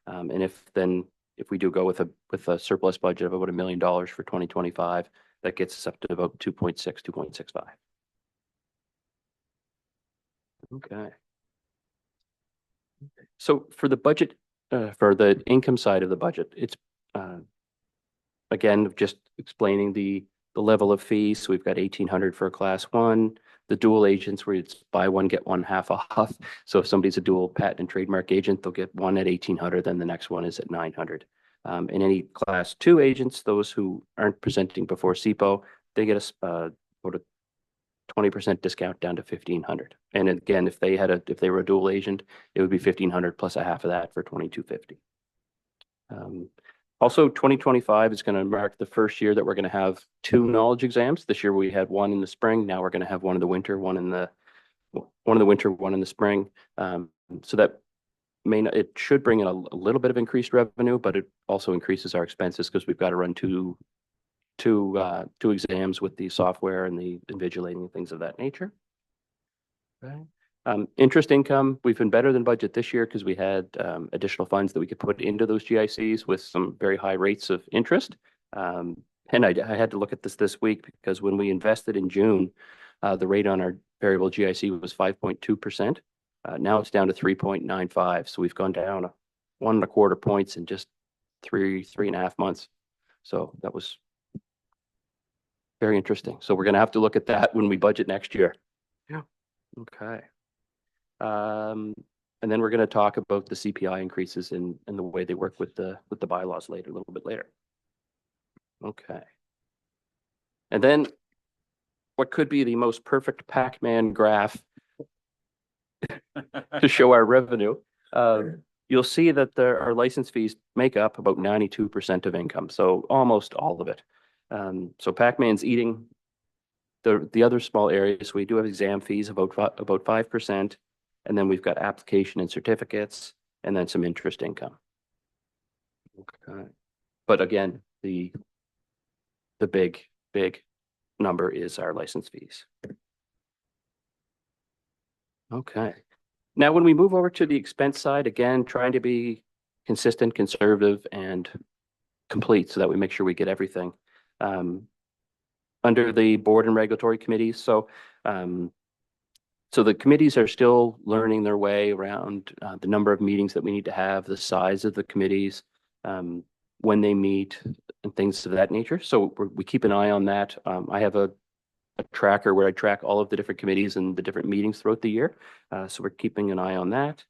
And if we do go with a surplus budget of about $1 million for 2025, that gets us up to about 2.6, 2.65. Okay. So for the budget, for the income side of the budget, it's again just explaining the level of fees. So we've got 1,800 for a class 1. The dual agents where it's buy one, get one half off. So if somebody's a dual patent and trademark agent, they'll get one at 1,800, then the next one is at 900. And any class 2 agents, those who aren't presenting before CPO, they get about a 20% discount down to 1,500. And again, if they were a dual agent, it would be 1,500 plus a half of that for 2,250. Also, 2025 is going to mark the first year that we're going to have 2 knowledge exams. This year we had one in the spring. Now we're going to have one in the winter, one in the spring. So that it should bring in a little bit of increased revenue, but it also increases our expenses because we've got to run two exams with the software and the invigilating and things of that nature. Okay. Interest income, we've been better than budget this year because we had additional funds that we could put into those GICs with some very high rates of interest. And I had to look at this week because when we invested in June, the rate on our variable GIC was 5.2%. Now it's down to 3.95. So we've gone down 1.25 points in just 3.5 months. So that was very interesting. So we're going to have to look at that when we budget next year. Yeah. Okay. And then we're going to talk about the CPI increases and the way they work with the bylaws later, a little bit later. Okay. And then what could be the most perfect Pac-Man graph to show our revenue. You'll see that our license fees make up about 92% of income, so almost all of it. So Pac-Man's eating the other small areas. We do have exam fees about 5%, and then we've got application and certificates, and then some interest income. Okay, but again, the big number is our license fees. Okay. Now, when we move over to the expense side, again, trying to be consistent, conservative, and complete so that we make sure we get everything. Under the board and regulatory committees. So the committees are still learning their way around the number of meetings that we need to have, the size of the committees, when they meet, and things of that nature. So we keep an eye on that. I have a tracker where I track all of the different committees and the different meetings throughout the year. So we're keeping an eye on that.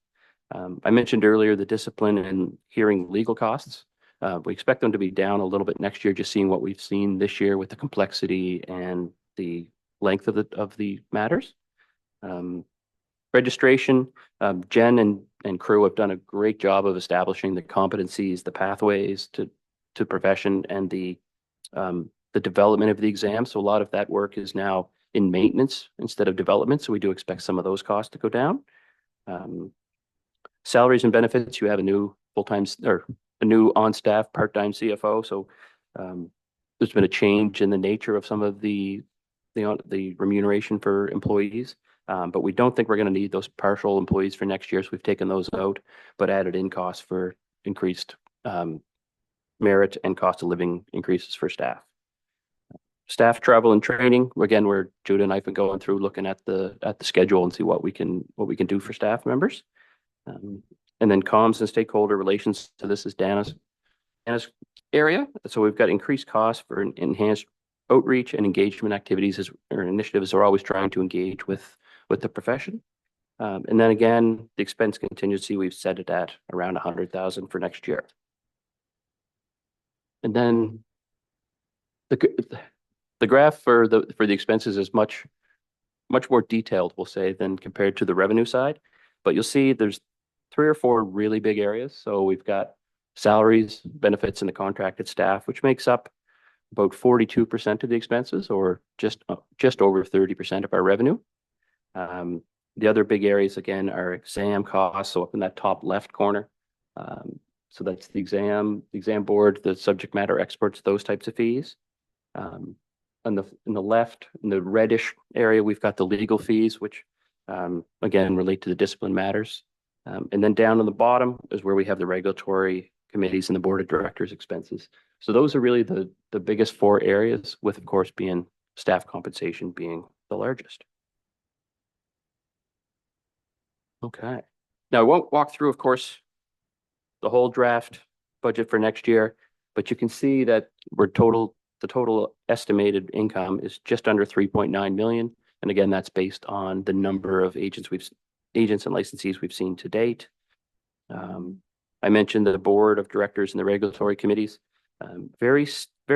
I mentioned earlier the discipline and hearing legal costs. We expect them to be down a little bit next year, just seeing what we've seen this year with the complexity and the length of the matters. Registration, Jen and crew have done a great job of establishing the competencies, the pathways to profession, and the development of the exam. So a lot of that work is now in maintenance instead of development. So we do expect some of those costs to go down. Salaries and benefits, you have a new full-time or a new on-staff part-time CFO. So there's been a change in the nature of some of the remuneration for employees. But we don't think we're going to need those partial employees for next year. So we've taken those out, but added in costs for increased merit and cost of living increases for staff. Staff travel and training. Again, where Judah and I have been going through looking at the schedule and see what we can do for staff members. And then comms and stakeholder relations. So this is Dana's area. So we've got increased costs for enhanced outreach and engagement activities or initiatives are always trying to engage with the profession. And then again, the expense contingency, we've set it at around 100,000 for next year. And then the graph for the expenses is much more detailed, we'll say, than compared to the revenue side. But you'll see there's 3 or 4 really big areas. So we've got salaries, benefits, and the contracted staff, which makes up about 42% of the expenses, or just over 30% of our revenue. The other big areas, again, are exam costs. So up in that top left corner. So that's the exam board, the subject matter experts, those types of fees. In the left, in the reddish area, we've got the legal fees, which again relate to the discipline matters. And then down on the bottom is where we have the regulatory committees and the board of directors expenses. So those are really the biggest 4 areas, with of course being staff compensation being the largest. Okay. Now I won't walk through, of course, the whole draft budget for next year, but you can see that the total estimated income is just under 3.9 million. And again, that's based on the number of agents and licensees we've seen to date. I mentioned the board of directors and the regulatory committees, very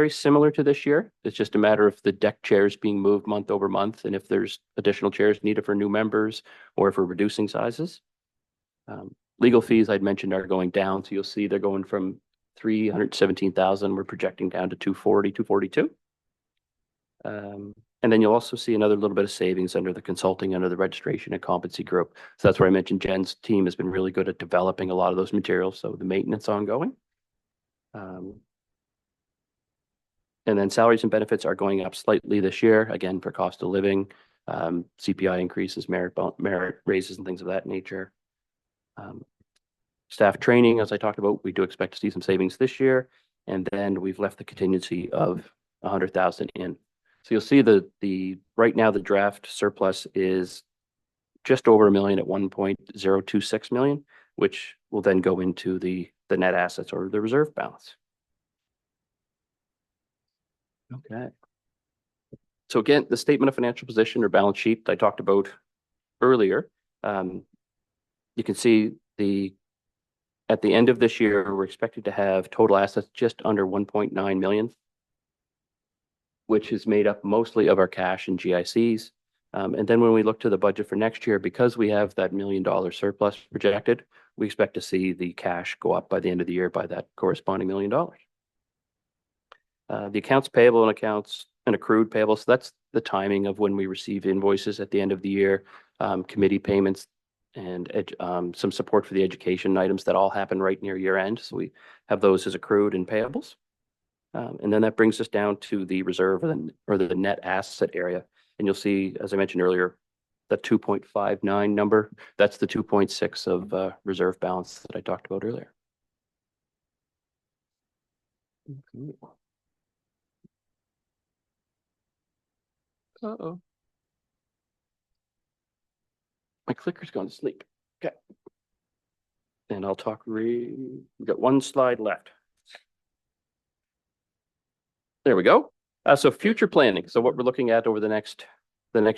similar to this year. It's just a matter of the deck chairs being moved month over month, and if there's additional chairs needed for new members, or if we're reducing sizes. Legal fees I'd mentioned are going down, so you'll see they're going from 317,000. We're projecting down to 240, 242. And then you'll also see another little bit of savings under the consulting, under the registration and competency group. So that's where I mentioned Jen's team has been really good at developing a lot of those materials. So the maintenance ongoing. And then salaries and benefits are going up slightly this year, again, for cost of living, CPI increases, merit raises, and things of that nature. Staff training, as I talked about, we do expect to see some savings this year. And then we've left the contingency of 100,000 in. So you'll see right now the draft surplus is just over $1 million at 1.026 million, which will then go into the net assets or the reserve balance. Okay. So again, the statement of financial position or balance sheet I talked about earlier. You can see at the end of this year, we're expected to have total assets just under 1.9 million, which is made up mostly of our cash and GICs. And then when we look to the budget for next year, because we have that $1 million surplus projected, we expect to see the cash go up by the end of the year by that corresponding $1 million. The accounts payable and accrued payable, so that's the timing of when we receive invoices at the end of the year, committee payments, and some support for the education items that all happen right near year end. So we have those as accrued and payables. And then that brings us down to the reserve or the net asset area. And you'll see, as I mentioned earlier, the 2.59 number, that's the 2.6 of reserve balance that I talked about earlier. Okay. Uh-oh. My clicker's gone to sleep. Okay. And I'll talk, we've got 1 slide left. There we go. So future planning. So what we're looking at over the next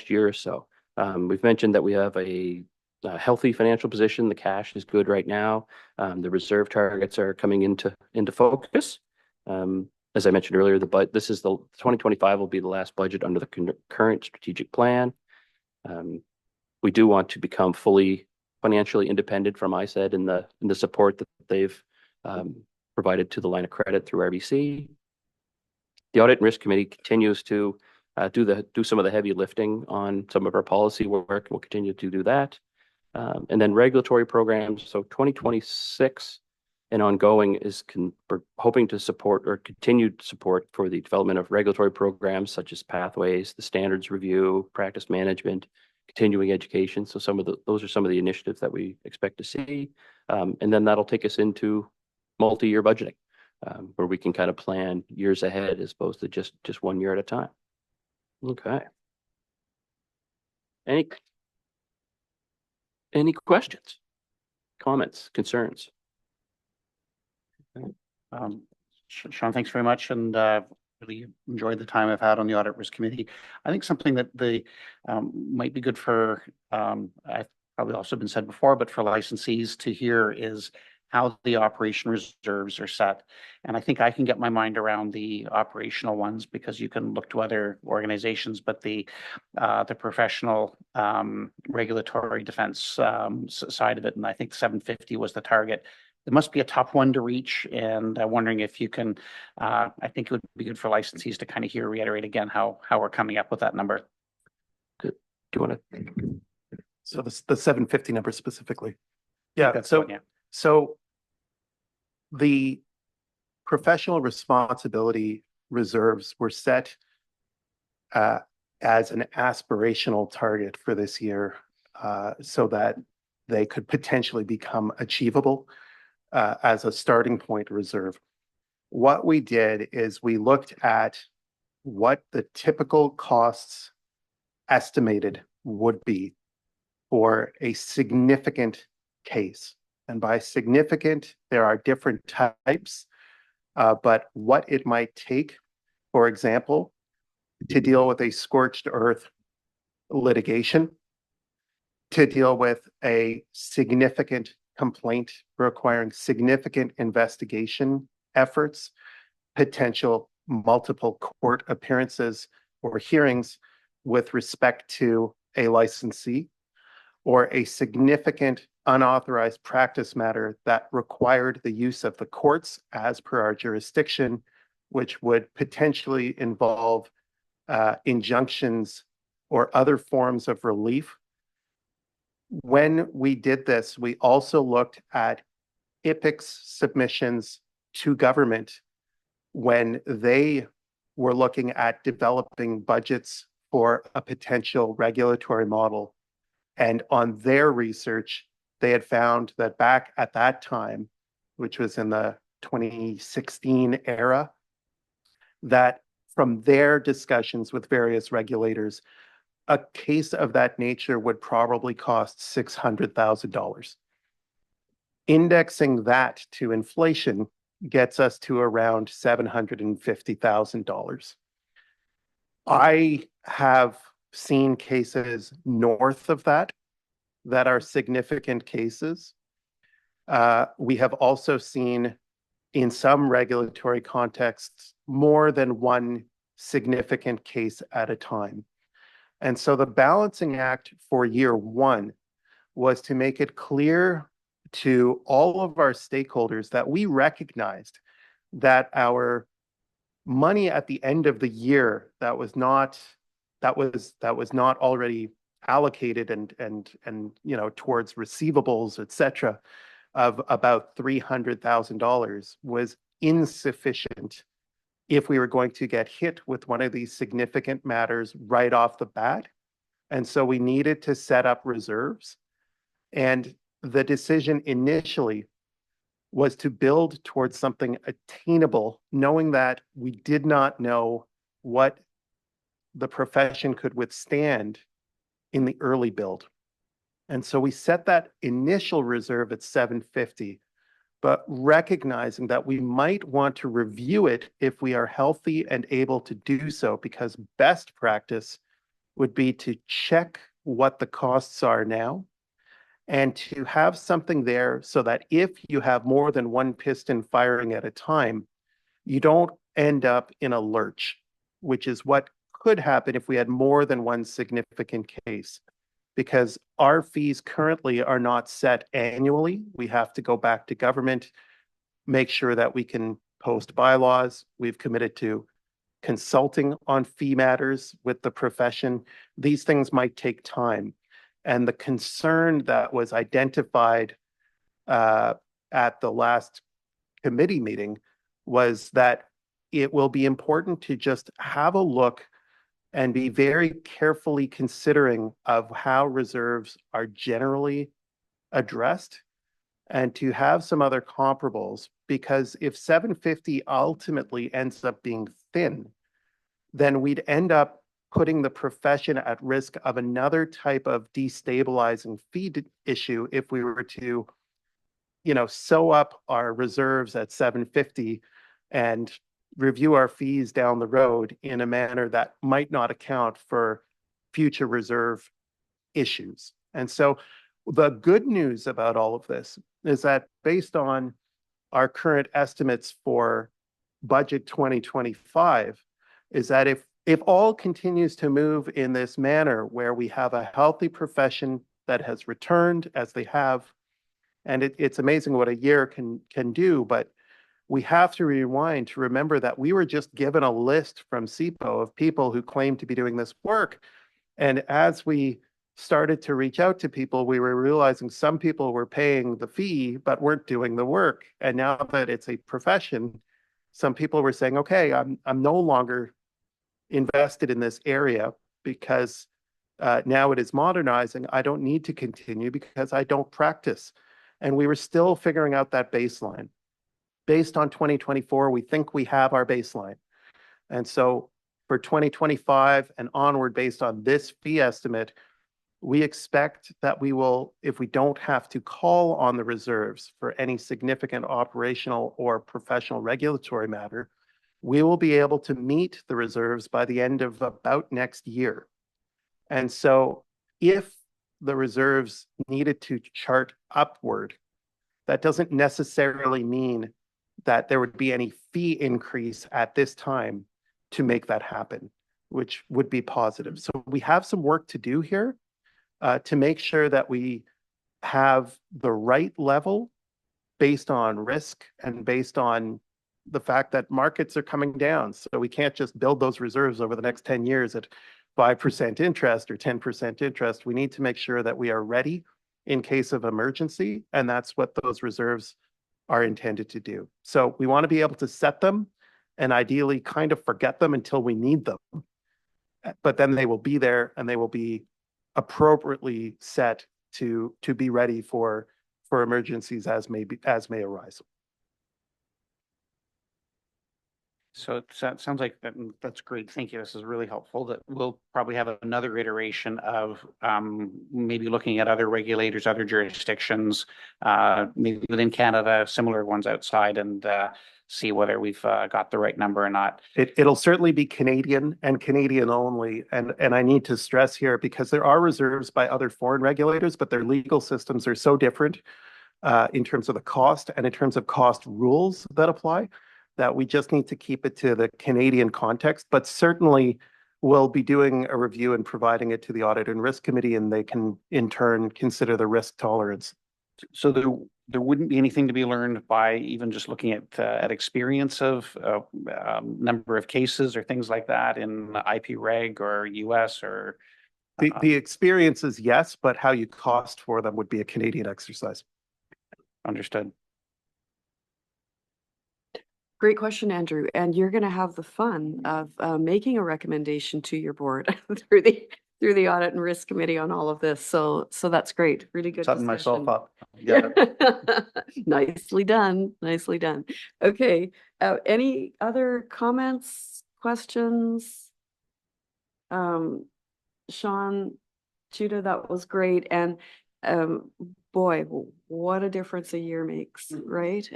year or so. We've mentioned that we have a healthy financial position. The cash is good right now. The reserve targets are coming into focus. As I mentioned earlier, this is the 2025 will be the last budget under the current strategic plan. We do want to become fully financially independent from ISED in the support that they've provided to the line of credit through RBC. The Audit and Risk Committee continues to do some of the heavy lifting on some of our policy work. We'll continue to do that. And then regulatory programs. So 2026 and ongoing we're hoping to support or continued support for the development of regulatory programs such as pathways, the standards review, practice management, continuing education. So those are some of the initiatives that we expect to see. And then that'll take us into multi-year budgeting, where we can kind of plan years ahead as opposed to just 1 year at a time. Okay. Any questions? comments, concerns? Sean, thanks very much, and really enjoyed the time I've had on the Audit Risk Committee. I think something that might be good for, I've probably also been said before, but for licensees to hear is how the operation reserves are set. And I think I can get my mind around the operational ones because you can look to other organizations, but the professional regulatory defense side of it, and I think 750 was the target. It must be a tough one to reach, and I'm wondering if you can, I think it would be good for licensees to kind of reiterate again how we're coming up with that number. Good. Do you want to? So the 750 number specifically. Yeah, That's so one, yeah. so the professional responsibility reserves were set as an aspirational target for this year so that they could potentially become achievable as a starting point reserve. What we did is we looked at what the typical costs estimated would be for a significant case. And by significant, there are different types, but what it might take, for example, to deal with a scorched earth litigation, to deal with a significant complaint requiring significant investigation efforts, potential multiple court appearances or hearings with respect to a licensee, or a significant unauthorized practice matter that required the use of the courts as per our jurisdiction, which would potentially involve injunctions or other forms of relief. When we did this, we also looked at IPIC's submissions to government when they were looking at developing budgets for a potential regulatory model. And on their research, they had found that back at that time, which was in the 2016 era, that from their discussions with various regulators, a case of that nature would probably cost $600,000. Indexing that to inflation gets us to around $750,000. I have seen cases north of that are significant cases. We have also seen in some regulatory contexts more than one significant case at a time. And so the balancing act for year one was to make it clear to all of our stakeholders that we recognized that our money at the end of the year that was not already allocated and towards receivables, etc., of about $300,000 was insufficient if we were going to get hit with one of these significant matters right off the bat. And so we needed to set up reserves. And the decision initially was to build towards something attainable, knowing that we did not know what the profession could withstand in the early build. And so we set that initial reserve at 750, but recognizing that we might want to review it if we are healthy and able to do so, because best practice would be to check what the costs are now and to have something there so that if you have more than one piston firing at a time, you don't end up in a lurch, which is what could happen if we had more than one significant case. Because our fees currently are not set annually. We have to go back to government, make sure that we can post bylaws. We've committed to consulting on fee matters with the profession. These things might take time. And the concern that was identified at the last committee meeting was that it will be important to just have a look and be very carefully considering of how reserves are generally addressed and to have some other comparables, because if 750 ultimately ends up being thin, then we'd end up putting the profession at risk of another type of destabilizing fee issue if we were to sew up our reserves at 750 and review our fees down the road in a manner that might not account for future reserve issues. And so the good news about all of this is that based on our current estimates for budget 2025, is that if all continues to move in this manner where we have a healthy profession that has returned as they have, and it's amazing what a year can do, but we have to rewind to remember that we were just given a list from CPO of people who claim to be doing this work. And as we started to reach out to people, we were realizing some people were paying the fee but weren't doing the work. And now that it's a profession, some people were saying, okay, I'm no longer invested in this area because now it is modernizing. I don't need to continue because I don't practice. And we were still figuring out that baseline. Based on 2024, we think we have our baseline. And so for 2025 and onward, based on this fee estimate, we expect that we will, if we don't have to call on the reserves for any significant operational or professional regulatory matter, we will be able to meet the reserves by the end of about next year. And so if the reserves needed to chart upward, that doesn't necessarily mean that there would be any fee increase at this time to make that happen, which would be positive. So we have some work to do here to make sure that we have the right level based on risk and based on the fact that markets are coming down. So we can't just build those reserves over the next 10 years at 5% interest or 10% interest. We need to make sure that we are ready in case of emergency, and that's what those reserves are intended to do. So we want to be able to set them and ideally kind of forget them until we need them. But then they will be there and they will be appropriately set to be ready for emergencies as may arise. So it sounds like that's great. Thank you. This is really helpful. That we'll probably have another iteration of maybe looking at other regulators, other jurisdictions, maybe within Canada, similar ones outside, and see whether we've got the right number or not. It'll certainly be Canadian and Canadian only. And I need to stress here, because there are reserves by other foreign regulators, but their legal systems are so different in terms of the cost and in terms of cost rules that apply, that we just need to keep it to the Canadian context. But certainly we'll be doing a review and providing it to the Audit and Risk Committee, and they can in turn consider the risk tolerance. So there wouldn't be anything to be learned by even just looking at experience of number of cases or things like that in IP Reg or US or the experience is yes, but how you cost for them would be a Canadian exercise. Understood. Great question, Andrew. And you're going to have the fun of making a recommendation to your board through the Audit and Risk Committee on all of this. So that's great. Really good Setting discussion. myself up. Yeah. Nicely done. Nicely done. Okay. Any other comments, questions? Sean, Judah, that was great. And boy, what a difference a year makes, right?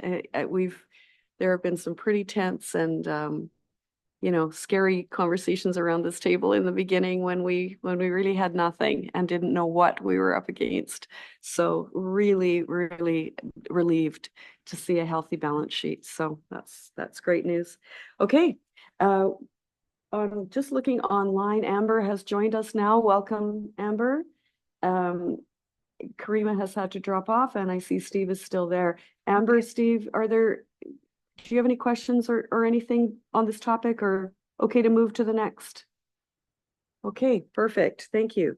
There have been some pretty tense and scary conversations around this table in the beginning when we really had nothing and didn't know what we were up against. So really, really relieved to see a healthy balance sheet. So that's great news. Okay. I'm just looking online. Amber has joined us now. Welcome, Amber. Karima has had to drop off, and I see Steve is still there. Amber, Steve, do you have any questions or anything on this topic, or okay to move to the next? Okay, perfect. Thank you.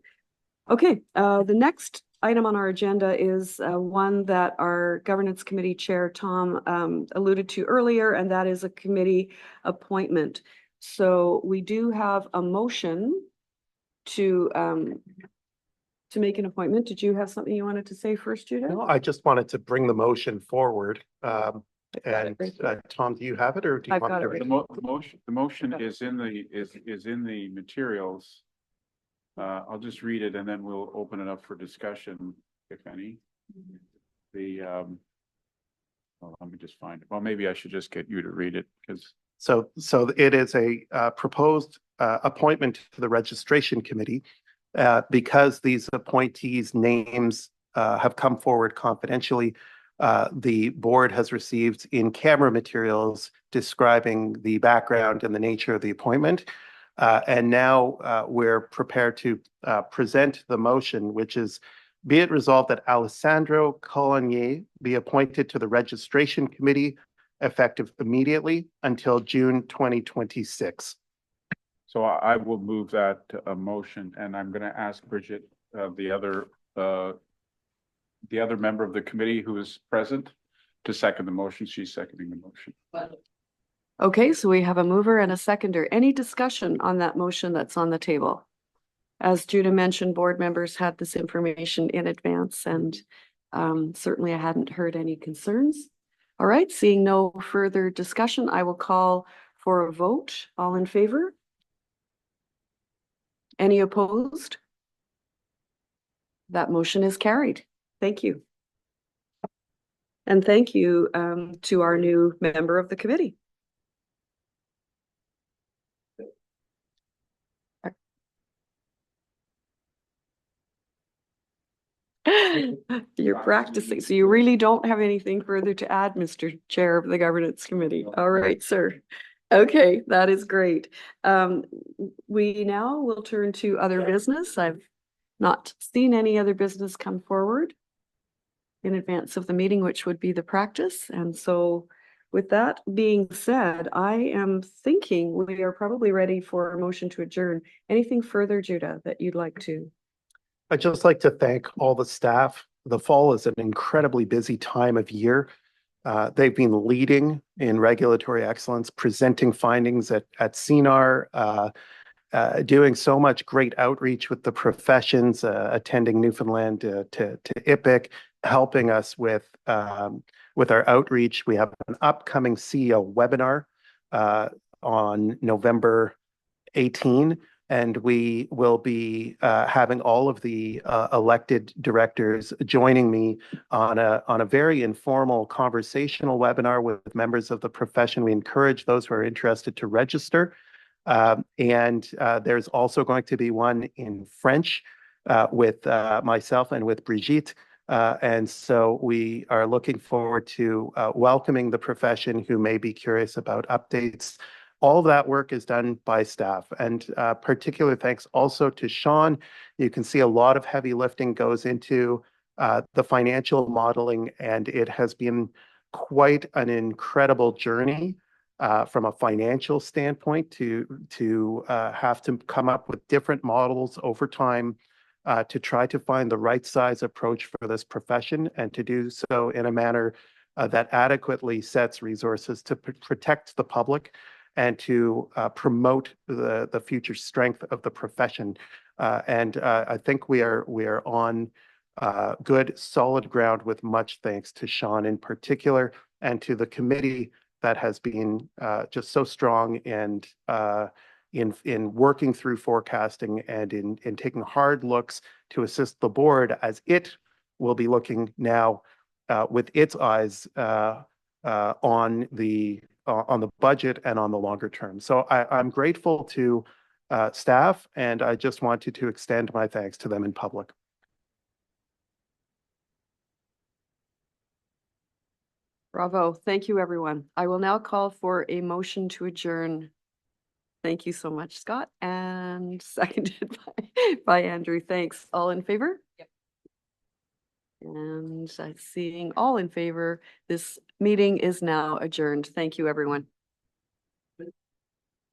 Okay, the next item on our agenda is one that our Governance Committee Chair, Tom, alluded to earlier, and that is a committee appointment. So we do have a motion to make an appointment. Did you have something you wanted to say first, Judah? No, I just wanted to bring the motion forward. And Tom, do you have it, or do you I've want got me to it read right it? The motion is in the materials. I'll just read it and then we'll open it up for discussion, if any. Well, let me just find it. Well, maybe I should just get you to read it because So it is a proposed appointment to the registration committee. Because these appointees' names have come forward confidentially, the board has received in-camera materials describing the background and the nature of the appointment. And now we're prepared to present the motion, which is, be it resolved that Alessandro Cologny be appointed to the registration committee effective immediately until June 2026. so I will move that motion, and I'm going to ask Bridget, the other member of the committee who is present, to second the motion. She's seconding the motion. Okay, so we have a mover and a seconder. Any discussion on that motion that's on the table? As Judah mentioned, board members had this information in advance, and certainly I hadn't heard any concerns. All right, seeing no further discussion, I will call for a vote. All in favor? Any opposed? That motion is carried. Thank you. And thank you to our new member of the committee. You're practicing, so you really don't have anything further to add, Mr. Chair of the Governance Committee. All right, sir. Okay, that is great. We now will turn to other business. I've not seen any other business come forward in advance of the meeting, which would be the practice. And so with that being said, I am thinking we are probably ready for a motion to adjourn. Anything further, Judah, that you'd like to? I'd just like to thank all the staff. The fall is an incredibly busy time of year. They've been leading in regulatory excellence, presenting findings at CNAR, doing so much great outreach with the professions, attending Newfoundland to IPIC, helping us with our outreach. We have an upcoming CEO webinar on November 18. And we will be having all of the elected directors joining me on a very informal conversational webinar with members of the profession. We encourage those who are interested to register. And there's also going to be one in French with myself and with Brigitte. And so we are looking forward to welcoming the profession who may be curious about updates. All of that work is done by staff, and particular thanks also to Sean. You can see a lot of heavy lifting goes into the financial modeling, and it has been quite an incredible journey from a financial standpoint to have to come up with different models over time to try to find the right size approach for this profession, and to do so in a manner that adequately sets resources to protect the public and to promote the future strength of the profession. And I think we are on good, solid ground, with much thanks to Sean in particular, and to the committee that has been just so strong and in working through forecasting and in taking hard looks to assist the board as it will be looking now with its eyes on the budget and on the longer term. So I'm grateful to staff, and I just wanted to extend my thanks to them in public. Bravo. Thank you, everyone. I will now call for a motion to adjourn. Thank you so much, Scott, and seconded by Andrew. Thanks. All in favor? Yep. And seeing all in favor, this meeting is now adjourned. Thank you, everyone.